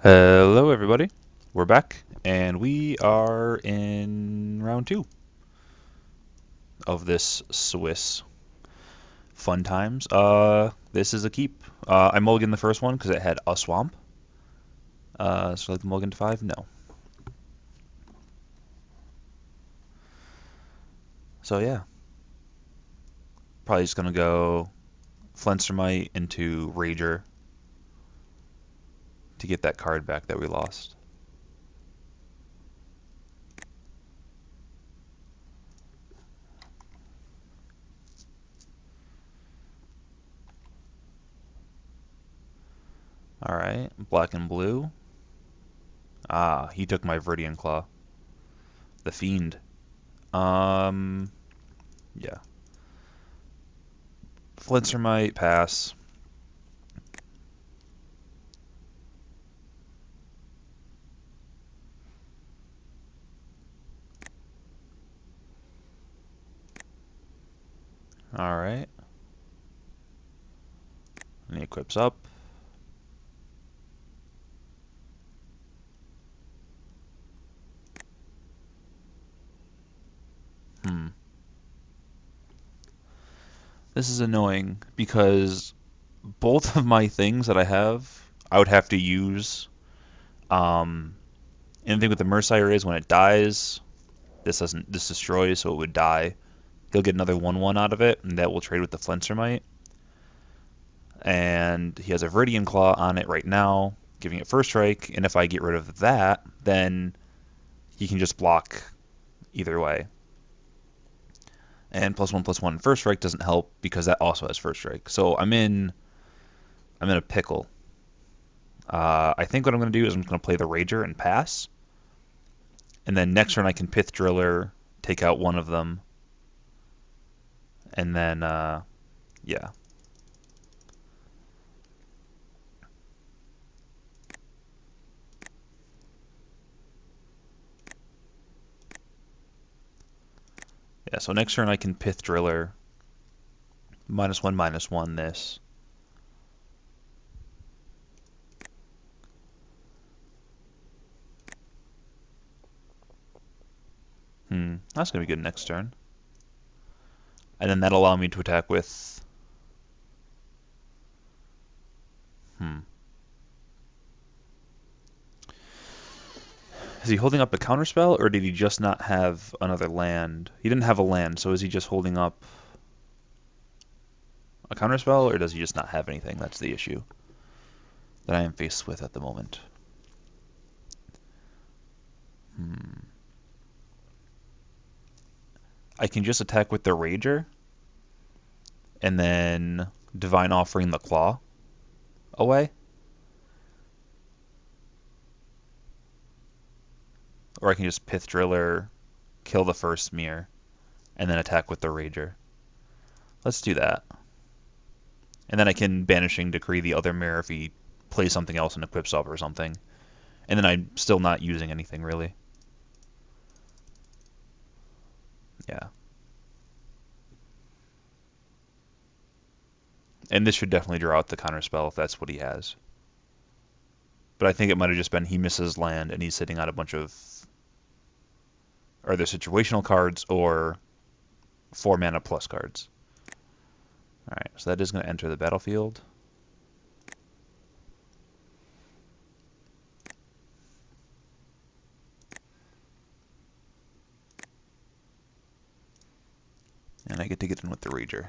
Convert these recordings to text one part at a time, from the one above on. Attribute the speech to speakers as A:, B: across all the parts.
A: Hello, everybody. We're back, and we are in round two of this Swiss fun times. This is a keep. I mulliganed the first one because it had a swamp. So like mulligan to five? No. So yeah, probably just gonna go Flenstermite into Rager to get that card back that we lost. All right, black and blue. Ah, he took my Viridian Claw. The Fiend. Um, yeah. Flenstermite, pass. All right. And he equips up. Hmm. This is annoying because both of my things that I have, I would have to use. Um, and the thing with the Mercier is when it dies, this destroys, so it would die. He'll get another 1/1 out of it, and that will trade with the Flensermite. And he has a Viridian Claw on it right now, giving it first strike. And if I get rid of that, then he can just block either way. And +1/+1 first strike doesn't help because that also has first strike. So I'm in a pickle. I think what I'm going to do is I'm going to play the Rager and pass. And then next turn I can Pith Driller, take out one of them. And then, yeah. Yeah, so next turn I can Pith Driller, -1/-1 this. That's going to be good next turn. And then that'll allow me to attack with... Hmm. Is he holding up a counterspell, or did he just not have another land? He didn't have a land, so is he just holding up a counterspell, or does he just not have anything? That's the issue that I am faced with at the moment. I can just attack with the Rager, and then Divine Offering the Claw away. Or I can just Pith Driller, kill the first mirror, and then attack with the Rager. Let's do that. And then I can Banishing Decree the other mirror if he plays something else and equips up or something. And then I'm still not using anything really. Yeah. And this should definitely draw out the counterspell if that's what he has. But I think it might have just been he misses land and he's sitting on a bunch of either situational cards or 4 mana plus cards. Alright, so that is going to enter the battlefield. And I get to get in with the Rager.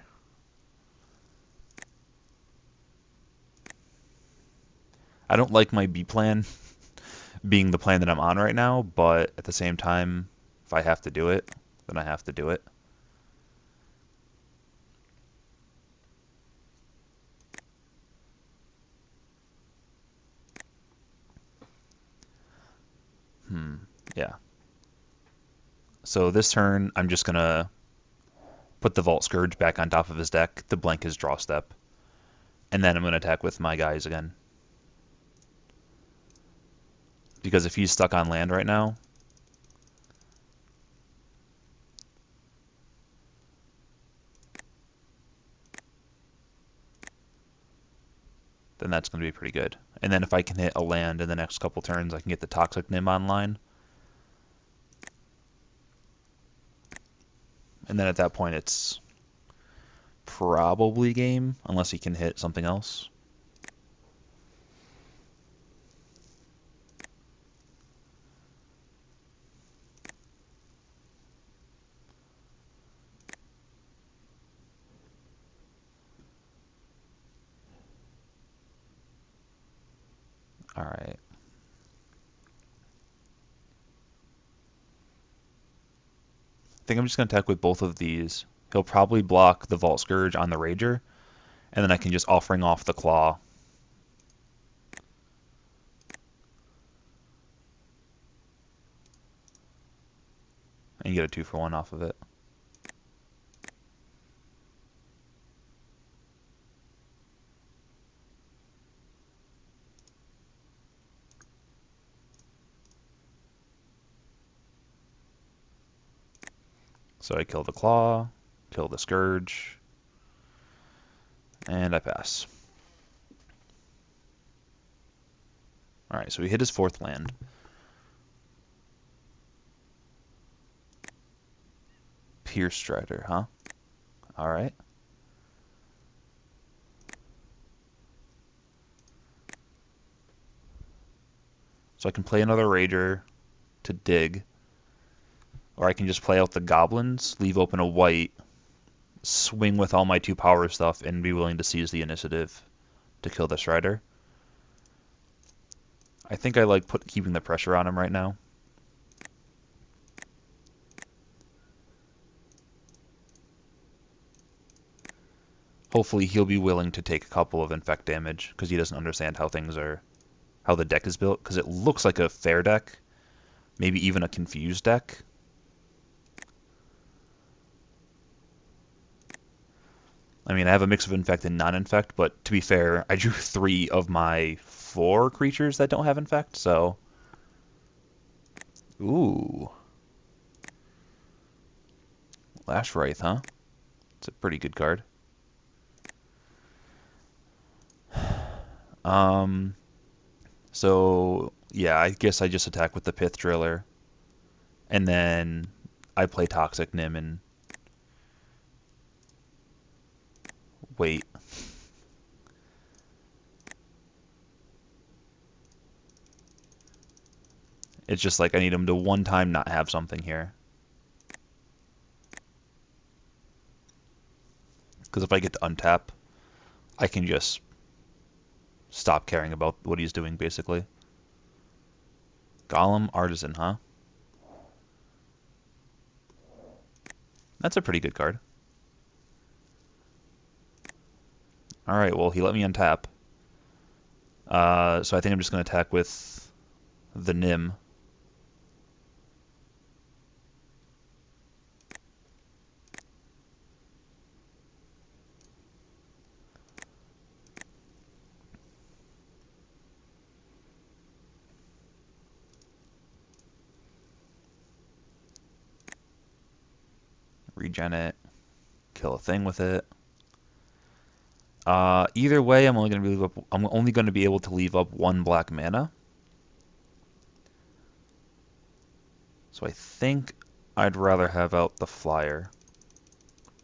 A: I don't like my B plan being the plan that I'm on right now, but at the same time, if I have to do it, then I have to do it. Yeah. So this turn, I'm just going to put the Vault Scourge back on top of his deck to blank his draw step. And then I'm going to attack with my guys again. Because if he's stuck on land right now, then that's going to be pretty good. And then if I can hit a land in the next couple turns, I can get the Toxic Nim online. And then at that point, it's probably game, unless he can hit something else. All right. I think I'm just going to attack with both of these. He'll probably block the Vault Scourge on the Rager, and then I can just Offering off the Claw. And get a 2-for-1 off of it. So I kill the Claw, kill the Scourge, and I pass. Alright, so he hit his 4th land. Pierce Strider, huh? Alright. So I can play another Rager to dig. Or I can just play out the Goblins, leave open a white, swing with all my 2 power stuff, and be willing to seize the initiative to kill this Strider. I think I like keeping the pressure on him right now. Hopefully he'll be willing to take a couple of infect damage, because he doesn't understand how the deck is built, because it looks like a fair deck, maybe even a confused deck. I mean, I have a mix of infect and non-infect, but to be fair, I drew 3 of my 4 creatures that don't have infect, so... Ooh. Lash Wraith, huh? It's a pretty good card. So, yeah, I guess I just attack with the Pith Driller, and then I play Toxic Nim and wait. It's just like I need him to one time not have something here. Because if I get to untap, I can just stop caring about what he's doing, basically. Golem Artisan, huh? That's a pretty good card. Alright, well, he let me untap. So I think I'm just going to attack with the Nim. Regen it. Kill a thing with it. Either way, I'm only going to be able to leave up 1 black mana. So I think I'd rather have out the Flyer,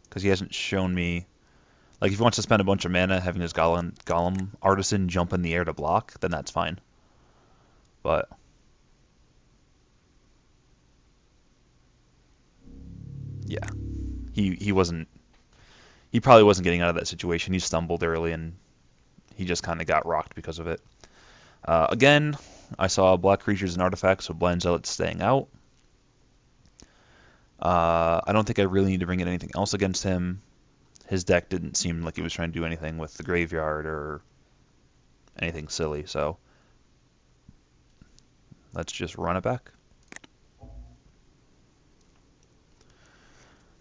A: because he hasn't shown me. Like, if he wants to spend a bunch of mana having his Golem Artisan jump in the air to block, then that's fine. But yeah, he probably wasn't getting out of that situation. He stumbled early and he just kind of got rocked because of it. Again, I saw black creatures and artifacts, so Blind Zealot's staying out. I don't think I really need to bring in anything else against him. His deck didn't seem like he was trying to do anything with the graveyard or anything silly, so let's just run it back.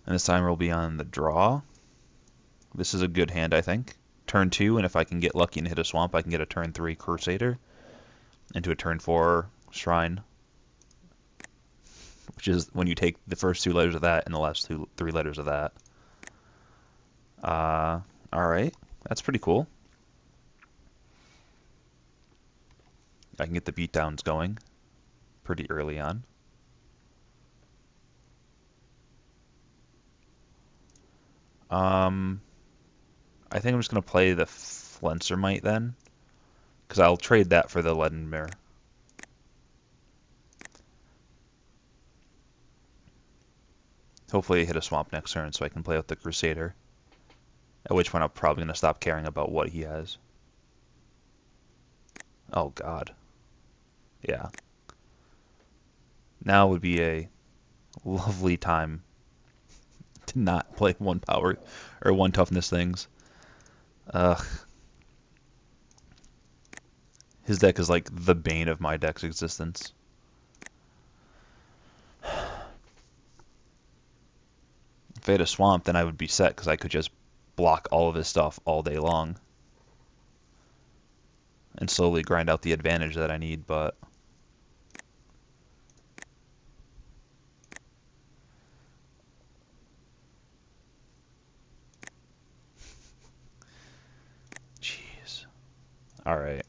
A: And this time we'll be on the draw. This is a good hand, I think. Turn 2, and if I can get lucky and hit a swamp, I can get a turn 3 Crusader into a turn 4 Shrine, which is when you take the first 2 letters of that and the last 3 letters of that. Alright, that's pretty cool. I can get the beatdowns going pretty early on. I think I'm just going to play the Flencermite then, because I'll trade that for the Leaden Mirror. Hopefully I hit a swamp next turn so I can play with the Crusader, at which point I'm probably going to stop caring about what he has. Oh god. Yeah. Now would be a lovely time to not play one power or one toughness things. Ugh. His deck is like the bane of my deck's existence. If I had a swamp, then I would be set because I could just block all of his stuff all day long and slowly grind out the advantage that I need, but jeez. Alright.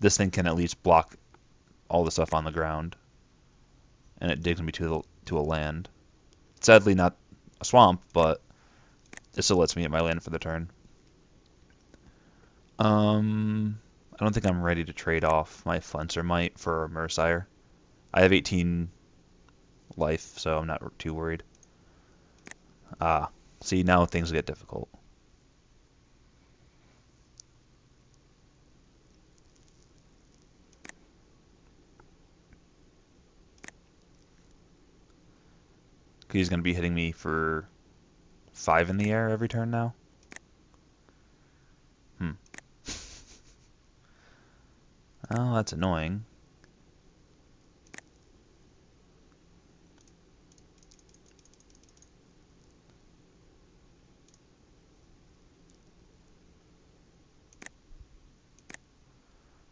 A: This thing can at least block all the stuff on the ground, and it digs me to a land. Sadly not a swamp, but it still lets me hit my land for the turn. I don't think I'm ready to trade off my Flencermite for a Murcire. I have 18 life, so I'm not too worried. Ah, see, now things get difficult. He's going to be hitting me for 5 in the air every turn now. Oh, that's annoying.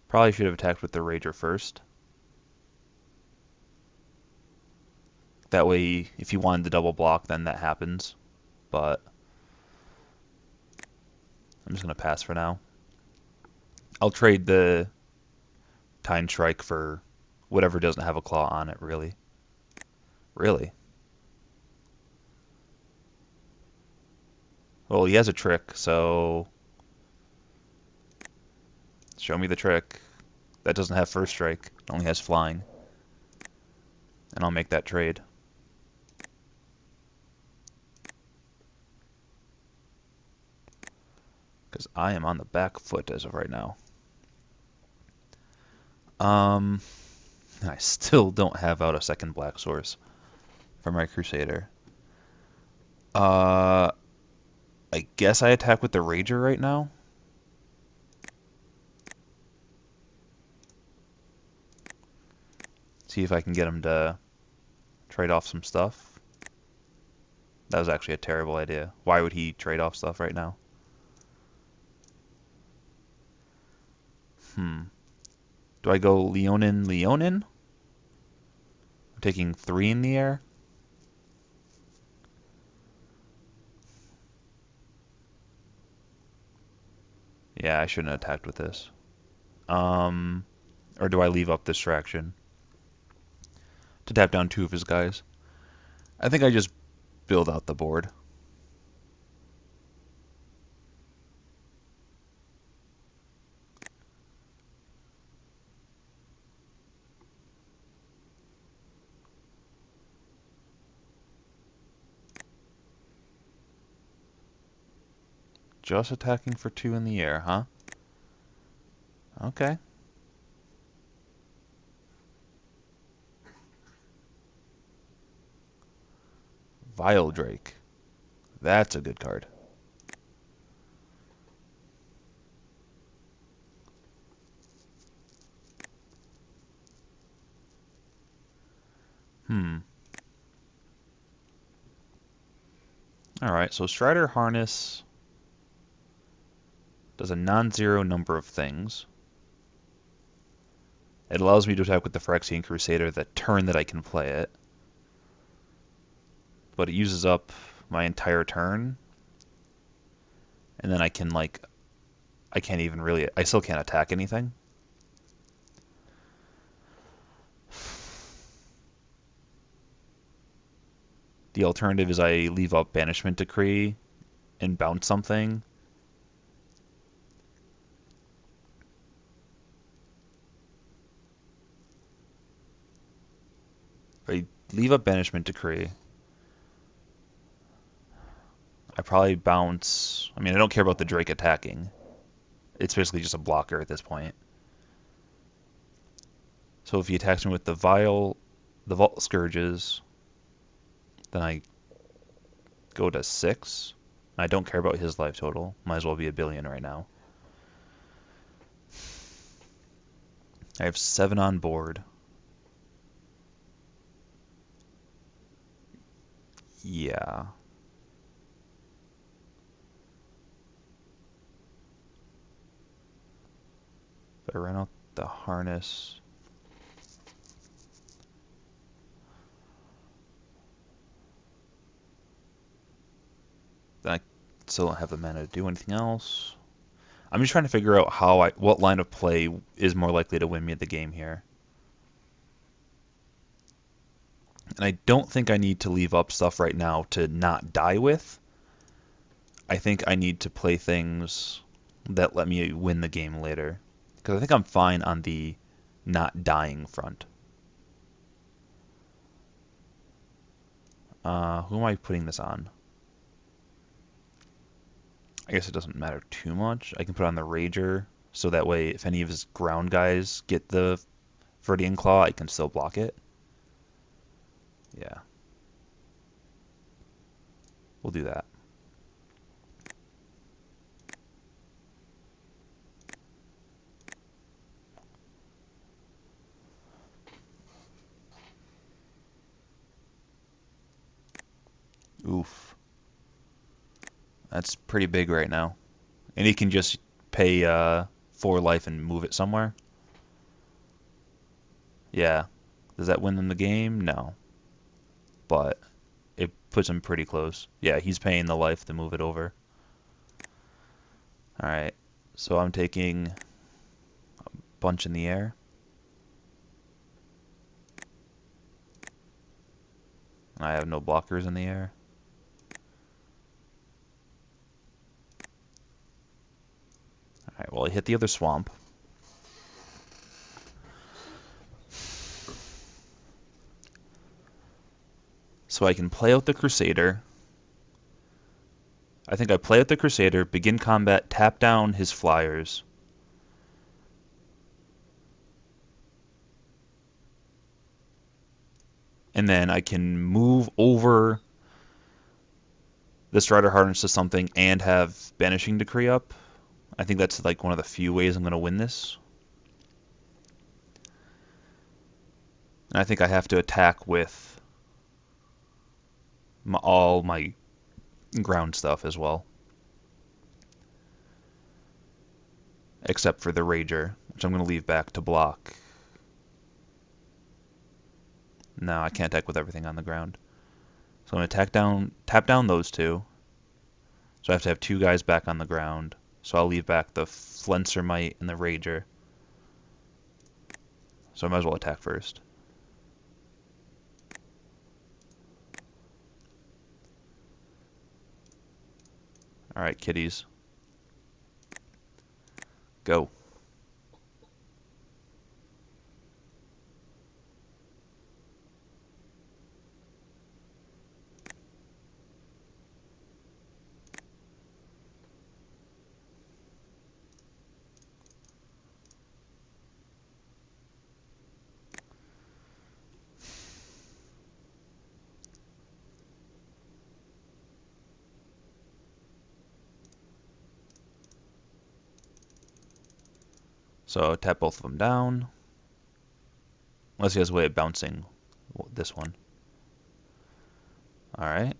A: Probably should have attacked with the Rager first. That way, if he wanted to double block, then that happens. But I'm just going to pass for now. I'll trade the Tine Strike for whatever doesn't have a claw on it, really. Really? Well, he has a trick, so show me the trick. That doesn't have first strike, it only has flying. And I'll make that trade. Because I am on the back foot as of right now. I still don't have out a second black source for my Crusader. I guess I attack with the Rager right now. See if I can get him to trade off some stuff. That was actually a terrible idea. Why would he trade off stuff right now? Do I go Leonin, Leonin? I'm taking 3 in the air. Yeah, I shouldn't have attacked with this. Or do I leave up distraction to tap down 2 of his guys? I think I just build out the board. Just attacking for 2 in the air, huh? Okay. Vile Drake. That's a good card. Alright, so Strider Harness does a non-zero number of things. It allows me to attack with the Phyrexian Crusader the turn that I can play it. But it uses up my entire turn. And then I can, like, I can't even really, I still can't attack anything. The alternative is I leave up Banishment Decree and bounce something. If I leave up Banishment Decree, I probably bounce. I mean, I don't care about the Drake attacking. It's basically just a blocker at this point. So if he attacks me with the Vault Scourges, then I go to 6. I don't care about his life total. Might as well be a billion right now. I have 7 on board. Yeah. If I run out the harness. Then I still don't have the mana to do anything else. I'm just trying to figure out what line of play is more likely to win me the game here. And I don't think I need to leave up stuff right now to not die with. I think I need to play things that let me win the game later. Because I think I'm fine on the not dying front. Who am I putting this on? I guess it doesn't matter too much. I can put on the Rager, so that way if any of his ground guys get the Viridian Claw, I can still block it. Yeah. We'll do that. Oof. That's pretty big right now. And he can just pay 4 life and move it somewhere. Yeah. Does that win them the game? No. But it puts him pretty close. Yeah, he's paying the life to move it over. Alright. So I'm taking a bunch in the air. I have no blockers in the air. Alright, well I hit the other swamp. So I can play out the Crusader. I think I play out the Crusader, begin combat, tap down his flyers. And then I can move over the Strider Harness to something and have Banishing Decree up. I think that's like one of the few ways I'm going to win this. And I think I have to attack with all my ground stuff as well. Except for the Rager, which I'm going to leave back to block. No, I can't attack with everything on the ground. So I'm going to tap down those two. So I have to have 2 guys back on the ground. So I'll leave back the Flensermite and the Rager. So I might as well attack first. Alright, kitties. Go. So tap both of them down. Unless he has a way of bouncing this one. Alright.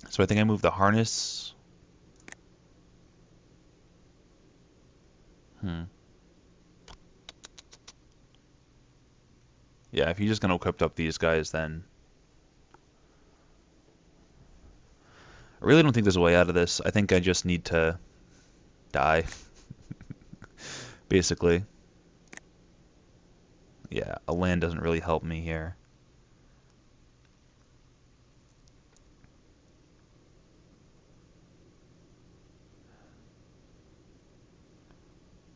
A: So I think I move the harness. Hmm. Yeah, if he's just gonna equip up these guys, then I really don't think there's a way out of this. I think I just need to die, basically. Yeah, a land doesn't really help me here.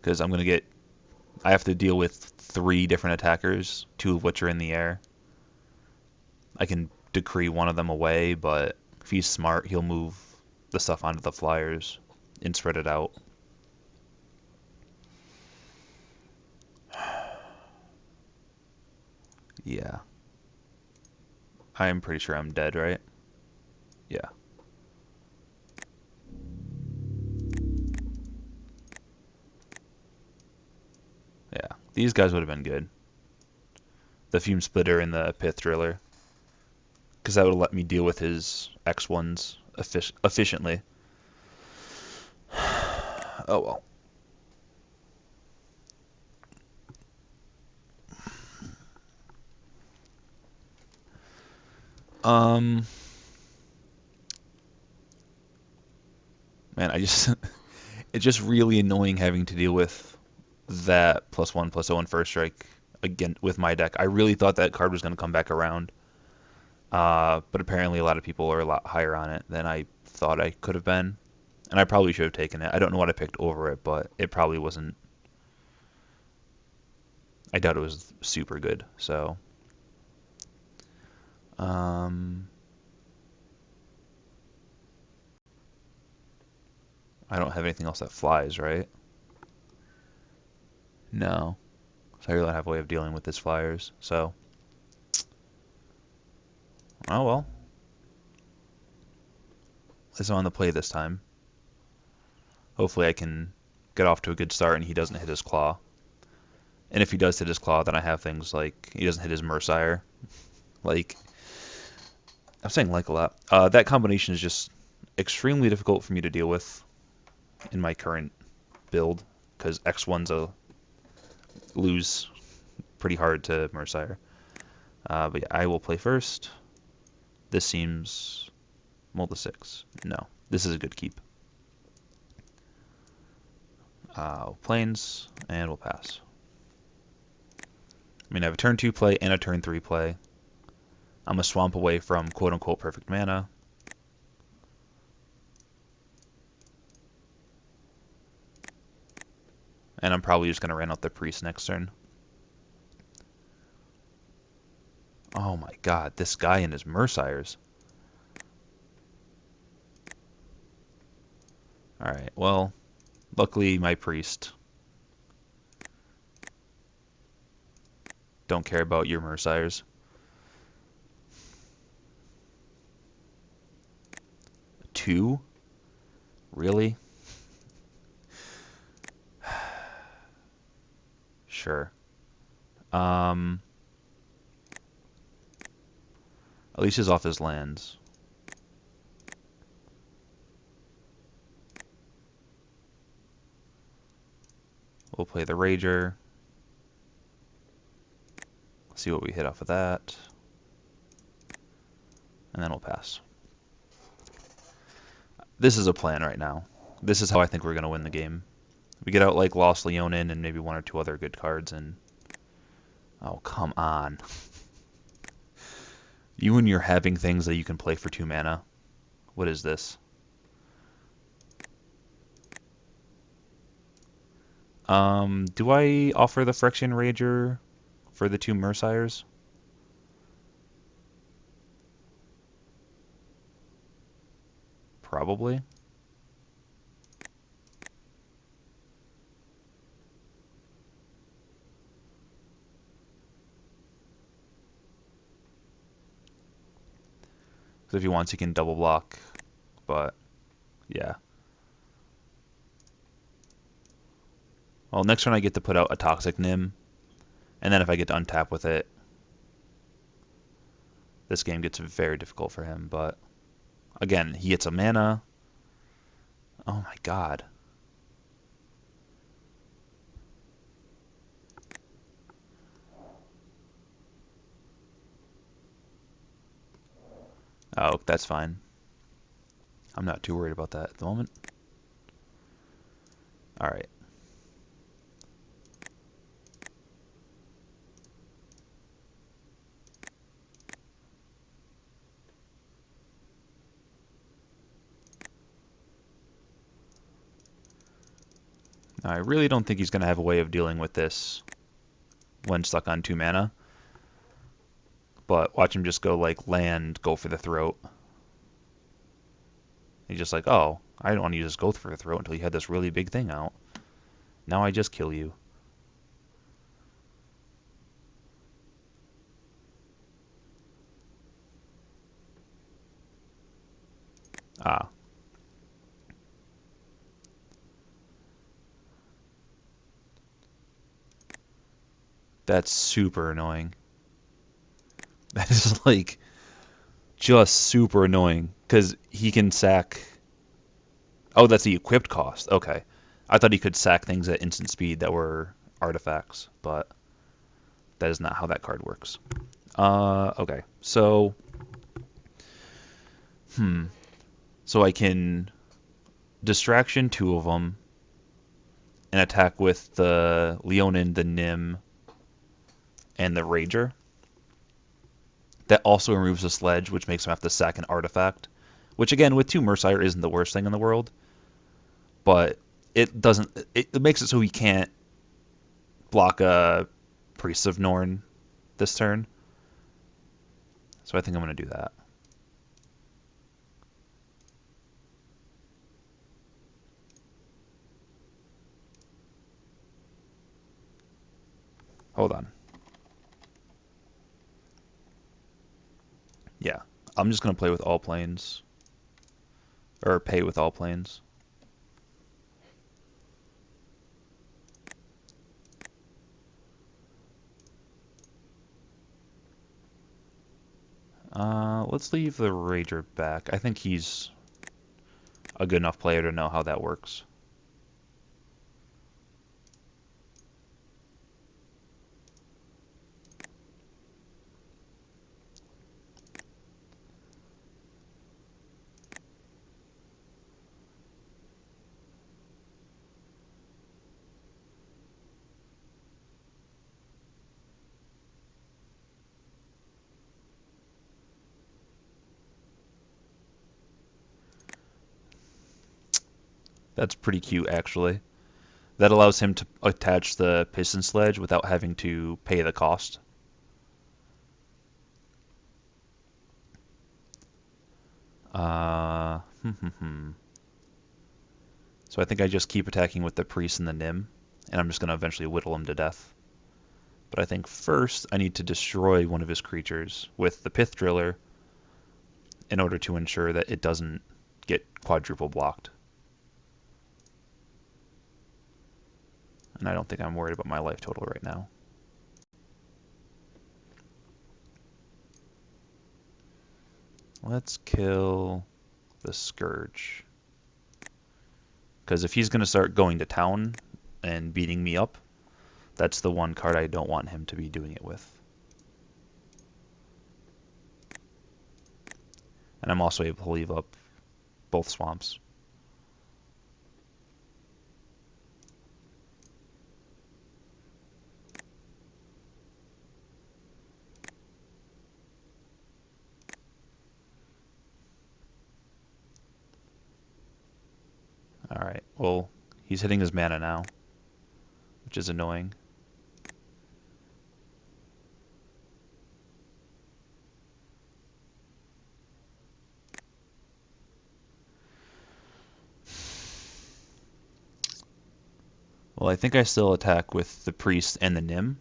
A: Because I have to deal with 3 different attackers, 2 of which are in the air. I can decree one of them away, but if he's smart, he'll move the stuff onto the flyers and spread it out. Yeah. I'm pretty sure I'm dead, right? Yeah. Yeah. These guys would have been good. The Fume Splitter and the Pith Driller. Because that would let me deal with his X1s efficiently. Oh well. Um, man, it's just really annoying having to deal with that +1/+0 first strike again with my deck. I really thought that card was going to come back around. But apparently a lot of people are a lot higher on it than I thought I could have been. And I probably should have taken it. I don't know what I picked over it, but it probably wasn't. I doubt it was super good. So, um, I don't have anything else that flies, right? No. So I really don't have a way of dealing with this flyers. So, oh well. At least I'm on the play this time. Hopefully I can get off to a good start and he doesn't hit his claw. And if he does hit his claw, then I have things like he doesn't hit his Mercire. Like, I'm saying like a lot. That combination is just extremely difficult for me to deal with in my current build because X1's a lose pretty hard to Mercire. But yeah, I will play first. This seems mold to 6. No, this is a good keep. Planes, and we'll pass. I mean, I have a turn 2 play and a turn 3 play. I'm going to swamp away from quote-unquote perfect mana. And I'm probably just going to ran out the priest next turn. Oh my god, this guy and his Mercires. Alright, well, luckily my priest. Don't care about your Mercires. 2? Really? Sure. At least he's off his lands. We'll play the Rager. See what we hit off of that. And then we'll pass. This is a plan right now. This is how I think we're going to win the game. We get out like Lost Leonin and maybe 1 or 2 other good cards and... Oh, come on. You and your having things that you can play for 2 mana. What is this? Do I offer the Phyrexian Rager for the 2 Mercires? Probably. Because if he wants, he can double block. But, yeah. Well, next turn I get to put out a Toxic Nim. And then if I get to untap with it, this game gets very difficult for him. But Again, he gets a mana. Oh my god. Oh, that's fine. I'm not too worried about that at the moment. Alright. Now, I really don't think he's going to have a way of dealing with this when stuck on 2 mana. But watch him just go like land, go for the throat. He's just like, oh, I don't want to just go for the throat until you had this really big thing out. Now I just kill you. Ah. That's super annoying. That is like just super annoying because he can sack. Oh, that's the equipped cost. Okay. I thought he could sack things at instant speed that were artifacts, but that is not how that card works. Okay. So I can distraction 2 of them and attack with the Leonin, the Nim, and the Rager. That also removes the Sledge, which makes him have to sack an artifact. Which again, with 2 Mercire isn't the worst thing in the world, but it doesn't. It makes it so he can't block a Priest of Norn this turn. So I think I'm going to do that. Hold on. Yeah, I'm just going to play with all planes. Or pay with all planes. Let's leave the Rager back. I think he's a good enough player to know how that works. That's pretty cute, actually. That allows him to attach the piston sledge without having to pay the cost. Uh, so I think I just keep attacking with the priest and the Nim, and I'm just going to eventually whittle him to death. But I think first I need to destroy one of his creatures with the Pith Driller in order to ensure that it doesn't get quadruple blocked. And I don't think I'm worried about my life total right now. Let's kill the Scourge. Because if he's going to start going to town and beating me up, that's the one card I don't want him to be doing it with. And I'm also able to leave up both swamps. Alright, well, he's hitting his mana now, which is annoying. Well, I think I still attack with the Priest and the Nim.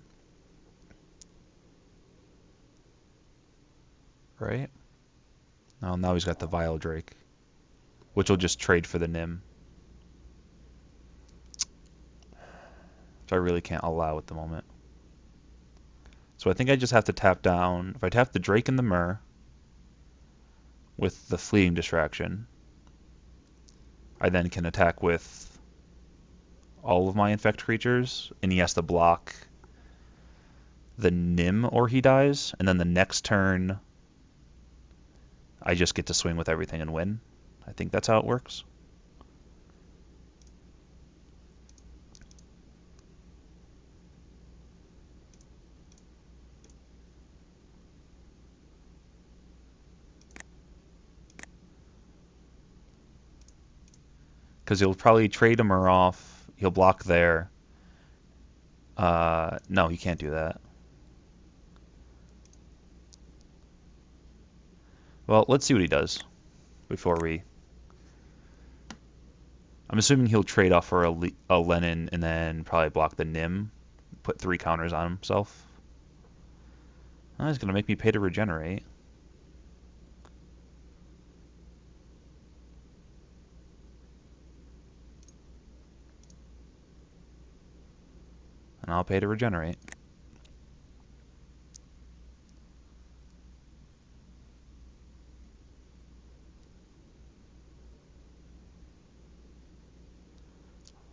A: Right? Oh, now he's got the Vile Drake, which will just trade for the Nim. Which I really can't allow at the moment. So I think I just have to tap down. If I tap the Drake and the Myr, with the fleeting distraction, I then can attack with all of my infect creatures, and he has to block the Nim or he dies, and then the next turn I just get to swing with everything and win. I think that's how it works. Because he'll probably trade him or off. He'll block there. No, he can't do that. Well, let's see what he does before we... I'm assuming he'll trade off for a Lenin and then probably block the Nim, put 3 counters on himself. Oh, he's going to make me pay to regenerate. And I'll pay to regenerate.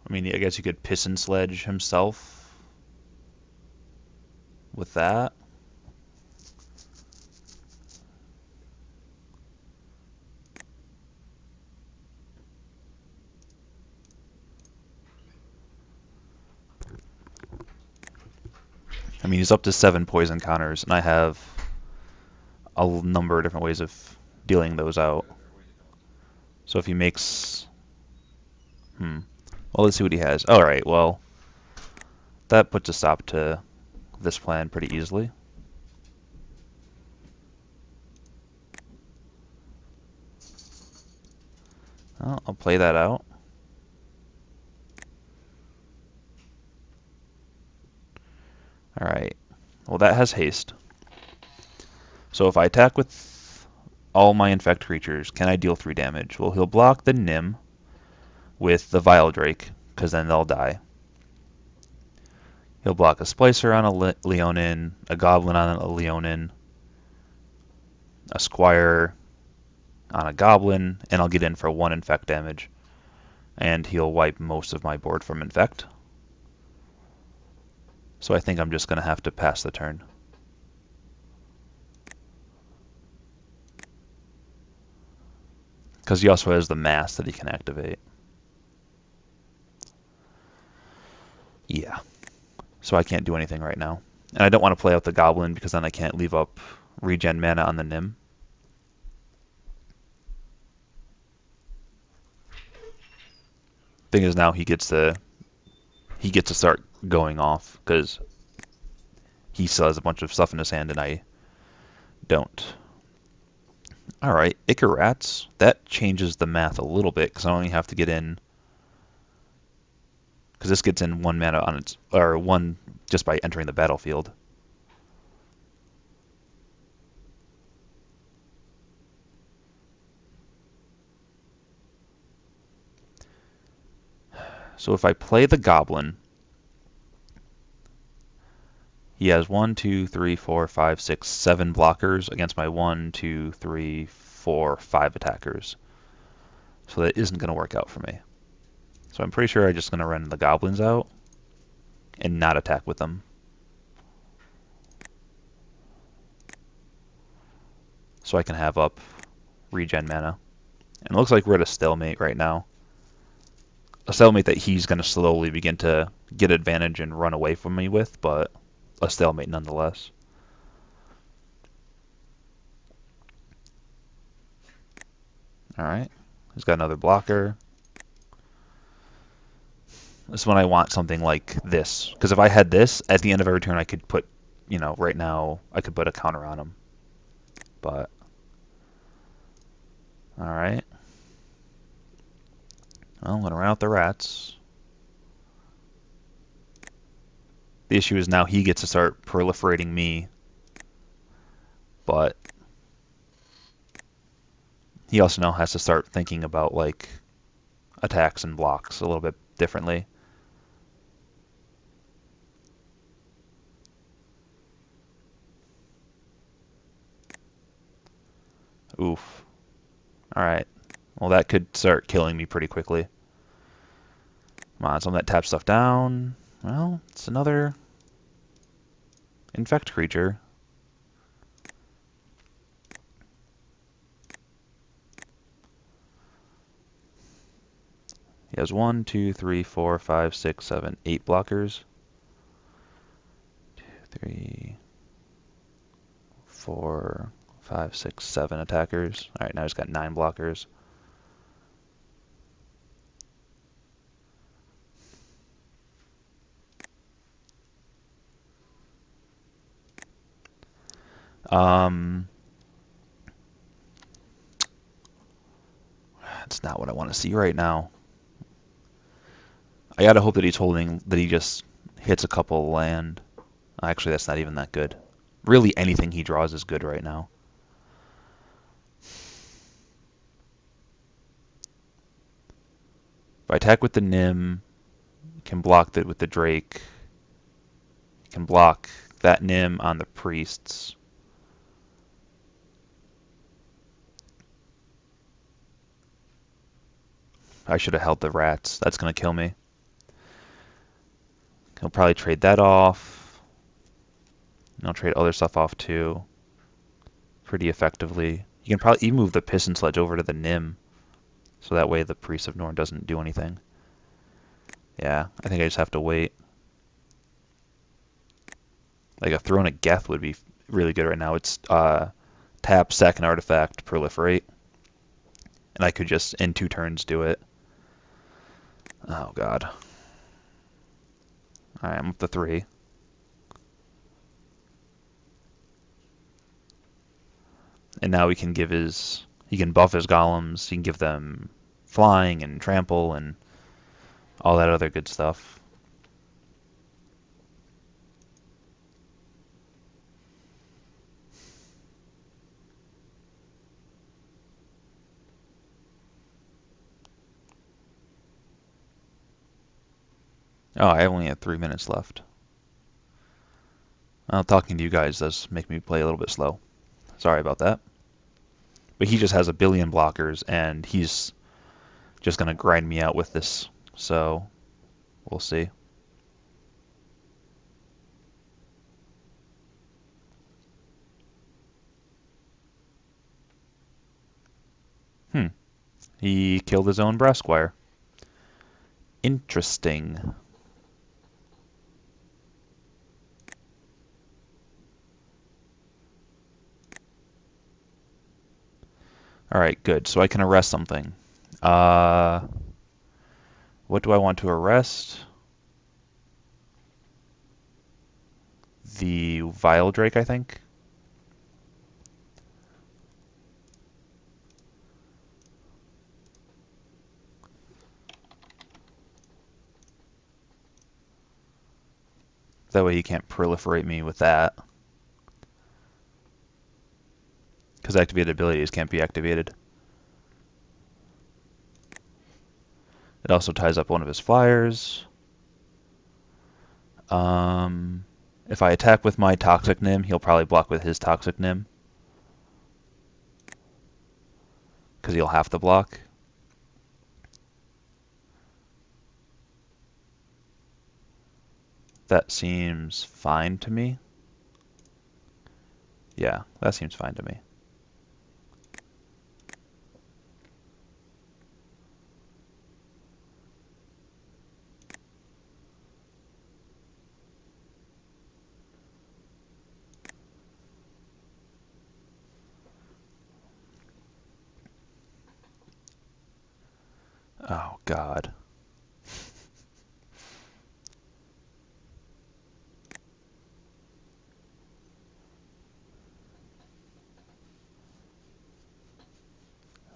A: I mean, I guess you could Piston Sledge himself with that. I mean, he's up to 7 poison counters, and I have a number of different ways of dealing those out. So if he makes... Well, let's see what he has. Alright, well, that puts a stop to this plan pretty easily. Well, I'll play that out. Alright, well that has haste. So if I attack with all my infect creatures, can I deal 3 damage? Well, he'll block the Nim with the Vile Drake, because then they'll die. He'll block a Splicer on a Leonin, a Goblin on a Leonin, a Squire on a Goblin, and I'll get in for 1 infect damage. And he'll wipe most of my board from infect. So I think I'm just going to have to pass the turn. Because he also has the mass that he can activate. Yeah. So I can't do anything right now. And I don't want to play out the Goblin because then I can't leave up regen mana on the Nim. Thing is now he gets to start going off because he still has a bunch of stuff in his hand and I don't. Alright, Icor Rats. That changes the math a little bit because I only have to get in... Because this gets in 1 mana on its... Or 1 just by entering the battlefield. So if I play the Goblin... He has 1, 2, 3, 4, 5, 6, 7 blockers against my 1, 2, 3, 4, 5 attackers. So that isn't going to work out for me. So I'm pretty sure I'm just going to run the Goblins out and not attack with them. So I can have up regen mana. And it looks like we're at a stalemate right now. A stalemate that he's going to slowly begin to get advantage and run away from me with, but a stalemate nonetheless. Alright, he's got another blocker. This is when I want something like this. Because if I had this, at the end of every turn I could put, you know, right now I could put a counter on him. But, alright. Well, I'm going to run out the rats. The issue is now he gets to start proliferating me. But he also now has to start thinking about, like, attacks and blocks a little bit differently. Oof. Alright. Well, that could start killing me pretty quickly. Come on, something that taps stuff down. Well, it's another infect creature. He has 1, 2, 3, 4, 5, 6, 7, 8 blockers. 2, 3, 4, 5, 6, 7 attackers. Alright, now he's got 9 blockers. That's not what I want to see right now. I gotta hope that he just hits a couple land. Actually, that's not even that good. Really, anything he draws is good right now. If I attack with the Nim, can block that with the Drake. Can block that Nim on the priests. I should have held the rats. That's gonna kill me. He'll probably trade that off. And I'll trade other stuff off too. Pretty effectively. You can probably even move the Piston Sledge over to the Nim. So that way the Priest of Norn doesn't do anything. Yeah, I think I just have to wait. Like a Throne of Geth would be really good right now. It's tap, sack an artifact, proliferate. And I could just, in 2 turns, do it. Oh, God. Alright, I'm up to 3. And now he can buff his golems, he can give them flying and trample and all that other good stuff. Oh, I only have 3 minutes left. Well, talking to you guys does make me play a little bit slow. Sorry about that. But he just has a billion blockers, and he's just going to grind me out with this. So, we'll see. He killed his own brass squire. Interesting. Alright, good. So I can arrest something. What do I want to arrest? The Vile Drake, I think. That way he can't proliferate me with that. Because activated abilities can't be activated. It also ties up one of his flyers. If I attack with my Toxic Nim, he'll probably block with his Toxic Nim. Because he'll have to block. That seems fine to me. Yeah, that seems fine to me. Oh, God.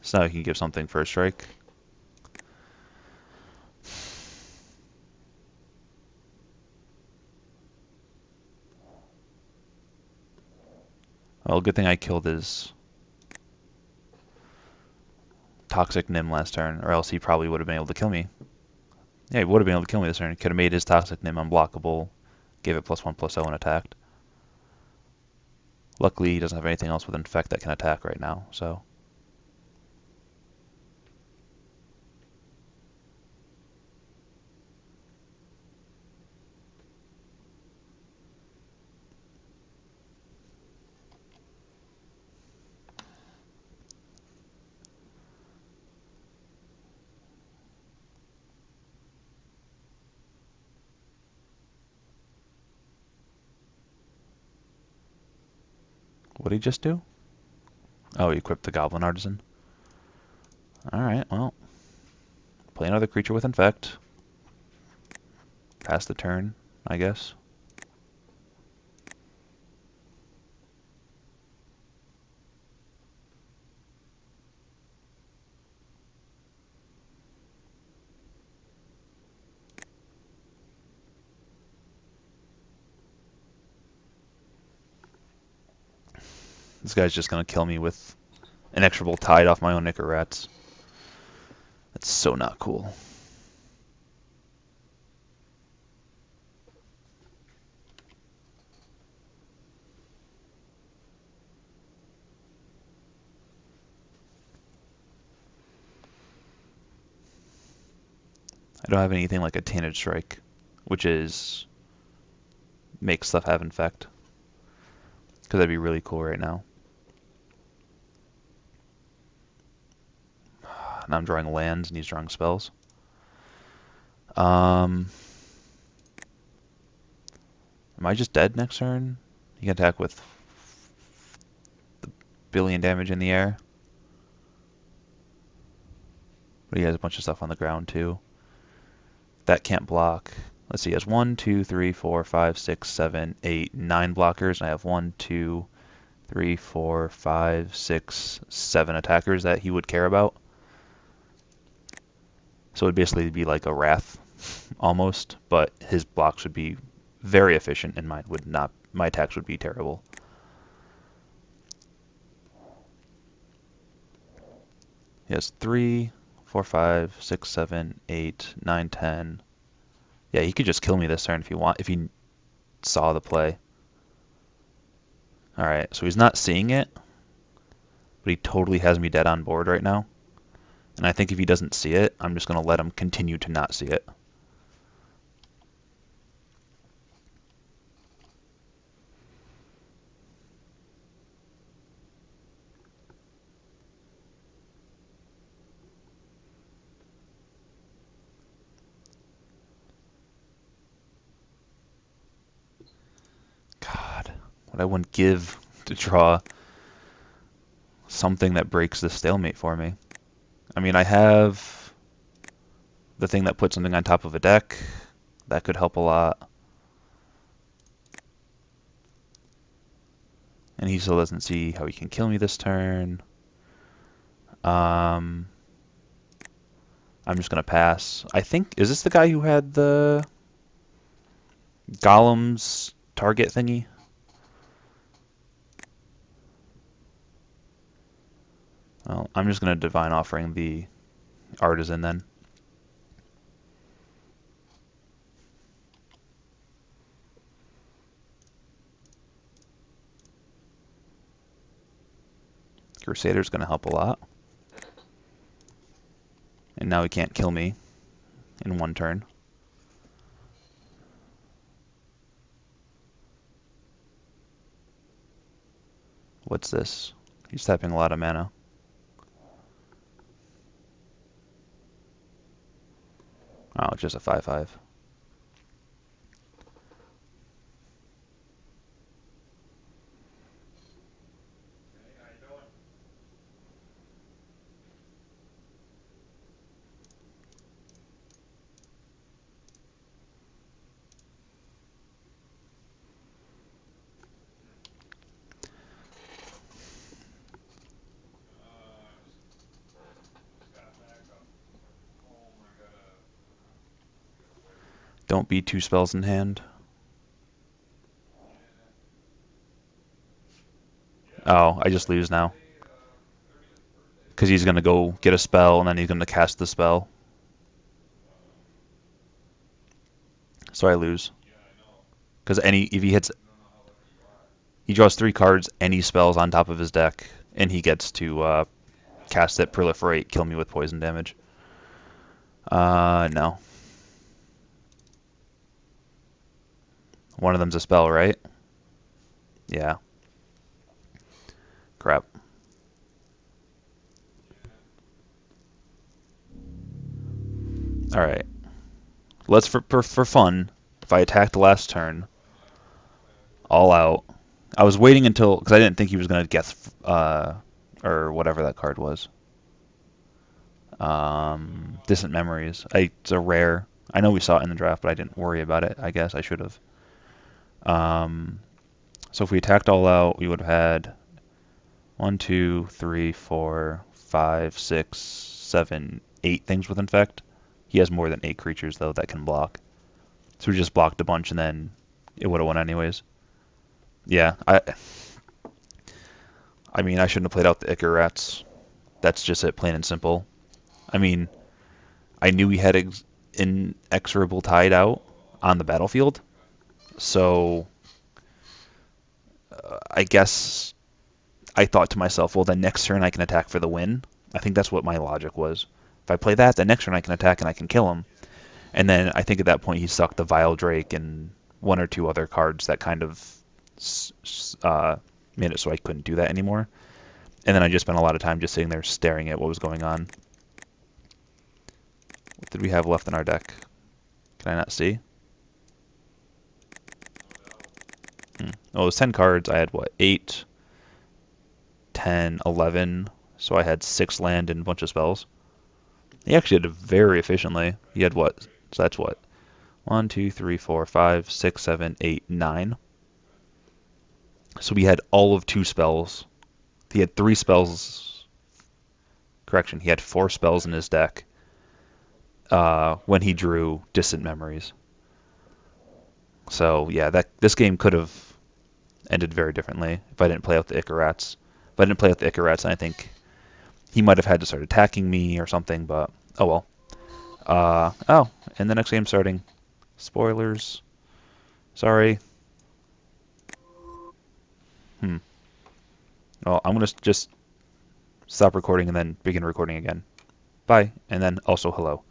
A: So now he can give something first strike. Well, good thing I killed his Toxic Nim last turn, or else he probably would have been able to kill me. Yeah, he would have been able to kill me this turn. He could have made his Toxic Nim unblockable, gave it +1/+0 and attacked. Luckily, he doesn't have anything else with Infect that can attack right now, so. What did he just do? Oh, he equipped the Goblin Artisan. Alright, well. Play another creature with Infect. Pass the turn, I guess. This guy's just gonna kill me with Inexorable Tide off my own Icor Rats. That's so not cool. I don't have anything like a Tainted Strike, which is make stuff have Infect. Because that'd be really cool right now. Now I'm drawing lands and he's drawing spells. Am I just dead next turn? He can attack with the billion damage in the air. But he has a bunch of stuff on the ground too. That can't block. Let's see, he has 1, 2, 3, 4, 5, 6, 7, 8, 9 blockers. And I have 1, 2, 3, 4, 5, 6, 7 attackers that he would care about. So it would basically be like a Wrath almost, but his blocks would be very efficient and mine would not. My attacks would be terrible. He has 3, 4, 5, 6, 7, 8, 9, 10. Yeah, he could just kill me this turn if he saw the play. Alright, so he's not seeing it, but he totally has me dead on board right now. And I think if he doesn't see it, I'm just going to let him continue to not see it. God, what I wouldn't give to draw something that breaks the stalemate for me. I mean, I have the thing that puts something on top of a deck. That could help a lot. And he still doesn't see how he can kill me this turn. I'm just going to pass. I think, is this the guy who had the Golem's target thingy? Well, I'm just going to Divine Offering the Artisan then. Crusader's going to help a lot. And now he can't kill me in one turn. What's this? He's tapping a lot of mana. Oh, it's just a 5/5. Don't be 2 spells in hand. Oh, I just lose now. Because he's going to go get a spell, and then he's going to cast the spell. So I lose. Because if he hits, he draws 3 cards, any spells on top of his deck, and he gets to cast it, proliferate, kill me with poison damage. No. One of them's a spell, right? Yeah. Crap. Alright. Let's, for fun, if I attack the last turn, all out, I was waiting until because I didn't think he was gonna guess or whatever that card was. Distant Memories. It's a rare. I know we saw it in the draft, but I didn't worry about it. I guess I should have. Um, so if we attacked all out, we would have had 1, 2, 3, 4, 5, 6, 7, 8 things with infect. He has more than 8 creatures though that can block. So we just blocked a bunch and then it would have won anyways. Yeah, I mean I shouldn't have played out the Icor rats. That's just it, plain and simple. I mean, I knew he had inexorable tide out on the battlefield, so I guess I thought to myself, well, then next turn I can attack for the win. I think that's what my logic was. If I play that, then next turn I can attack and I can kill him. And then I think at that point he sucked the Vile Drake and one or two other cards that kind of made it so I couldn't do that anymore. And then I just spent a lot of time just sitting there staring at what was going on. What did we have left in our deck? Can I not see? Oh, it was 10 cards. I had what? 8, 10, 11. So I had 6 land and a bunch of spells. He actually did it very efficiently. He had what? So that's what? 1, 2, 3, 4, 5, 6, 7, 8, 9. So we had all of 2 spells. He had 3 spells. Correction, he had 4 spells in his deck when he drew Distant Memories. So yeah, this game could have ended very differently if I didn't play out the Icor rats. If I didn't play out the Icor rats, I think he might have had to start attacking me or something, but oh well. Oh, and the next game starting. Spoilers. Sorry. Well, I'm going to just stop recording and then begin recording again. Bye, and then also hello.